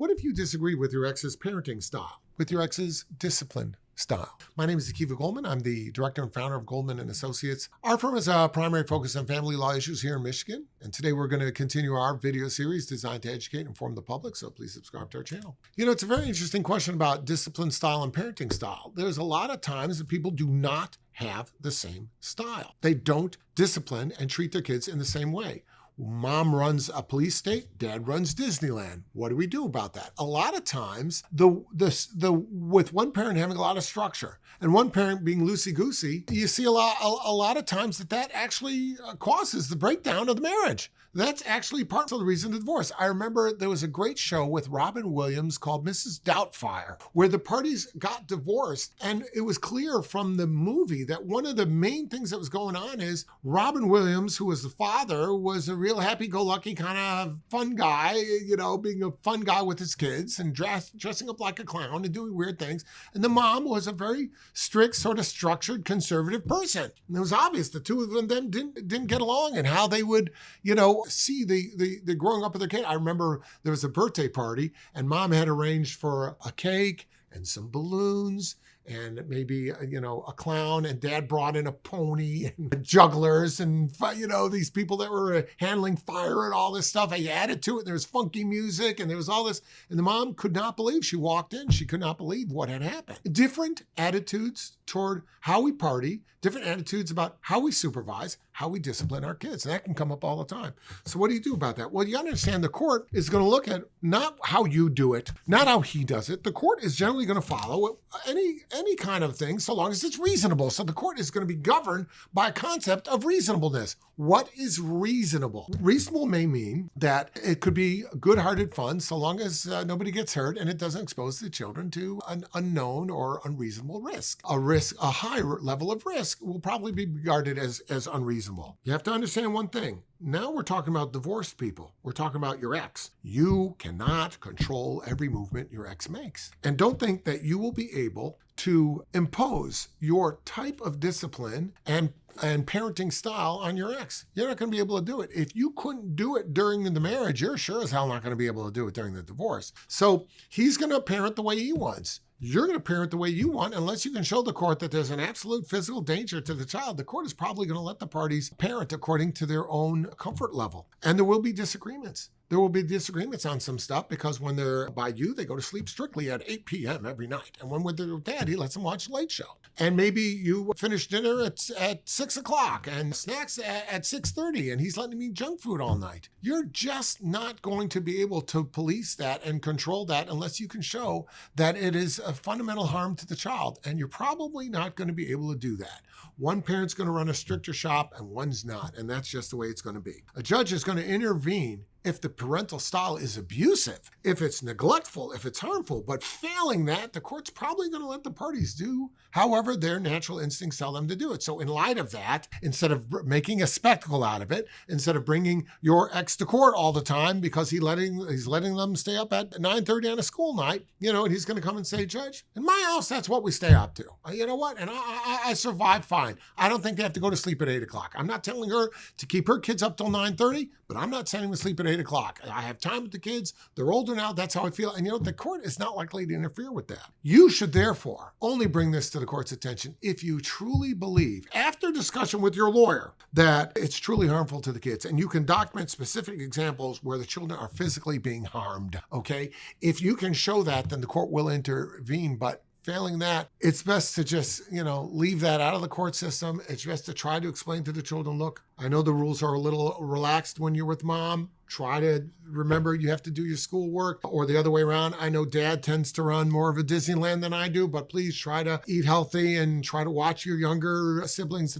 What if you disagree with your ex's parenting style, with your ex's discipline style? My name is Goldman. I'm the director and founder of Goldman and Associates. Our firm has a primary focus on family law issues here in Michigan. And today we're going to continue our video series designed to educate and inform the public. So please subscribe to our channel. You know, it's a very interesting question about discipline style and parenting style. There's a lot of times that people do not have the same style. They don't discipline and treat their kids in the same way. Mom runs a police state, dad runs Disneyland. What do we do about that? A lot of times, with one parent having a lot of structure and one parent being loosey-goosey, you see a lot of times that actually causes the breakdown of the marriage. That's actually part of the reason of the divorce. I remember there was a great show with Robin Williams called Mrs. Doubtfire, where the parties got divorced. And it was clear from the movie that one of the main things that was going on is Robin Williams, who was the father, was a real happy-go-lucky kind of fun guy, you know, being a fun guy with his kids and dressing up like a clown and doing weird things. And the mom was a very strict, sort of structured, conservative person. And it was obvious the two of them didn't get along and how they would, you know, see the growing up of their kid. I remember there was a birthday party and mom had arranged for a cake and some balloons and maybe, you know, a clown, and dad brought in a pony and jugglers and, you know, these people that were handling fire and all this stuff. He added to it. There was funky music and there was all this. And the mom could not believe, she walked in, she could not believe what had happened. Different attitudes toward how we party, different attitudes about how we supervise, how we discipline our kids. And that can come up all the time. So what do you do about that? Well, you understand the court is going to look at not how you do it, not how he does it. The court is generally going to follow any kind of thing so long as it's reasonable. So the court is going to be governed by a concept of reasonableness. What is reasonable? Reasonable may mean that it could be good-hearted fun so long as nobody gets hurt and it doesn't expose the children to an unknown or unreasonable risk. A high level of risk will probably be regarded as unreasonable. You have to understand one thing. Now we're talking about divorced people. We're talking about your ex. You cannot control every movement your ex makes. And don't think that you will be able to impose your type of discipline and parenting style on your ex. You're not going to be able to do it. If you couldn't do it during the marriage, you're sure as hell not going to be able to do it during the divorce. So he's going to parent the way he wants. You're going to parent the way you want unless you can show the court that there's an absolute physical danger to the child. The court is probably going to let the parties parent according to their own comfort level. And there will be disagreements. There will be disagreements on some stuff because when they're by you, they go to sleep strictly at 8 p.m. every night. And when they're with dad, he lets them watch the Late Show. And maybe you finish dinner at 6 o'clock and snacks at 6:30 and he's letting me eat junk food all night. You're just not going to be able to police that and control that unless you can show that it is a fundamental harm to the child. And you're probably not going to be able to do that. One parent's going to run a stricter shop and one's not. And that's just the way it's going to be. A judge is going to intervene if the parental style is abusive, if it's neglectful, if it's harmful. But failing that, the court's probably going to let the parties do however their natural instincts tell them to do it. So in light of that, instead of making a spectacle out of it, instead of bringing your ex to court all the time because he's letting them stay up at 9:30 on a school night, you know, and he's going to come and say, Judge, in my house, that's what we stay up to. You know what? And I survived fine. I don't think they have to go to sleep at 8 o'clock. I'm not telling her to keep her kids up till 9:30, but I'm not sending them to sleep at 8 o'clock. I have time with the kids. They're older now. That's how I feel. And you know, the court is not likely to interfere with that. You should therefore only bring this to the court's attention if you truly believe, after discussion with your lawyer, that it's truly harmful to the kids. And you can document specific examples where the children are physically being harmed. Okay? If you can show that, then the court will intervene. But failing that, it's best to just, you know, leave that out of the court system. It's best to try to explain to the children, look, I know the rules are a little relaxed when you're with mom. Try to remember you have to do your schoolwork, or the other way around. I know dad tends to run more of a Disneyland than I do, but please try to eat healthy and try to watch your younger siblings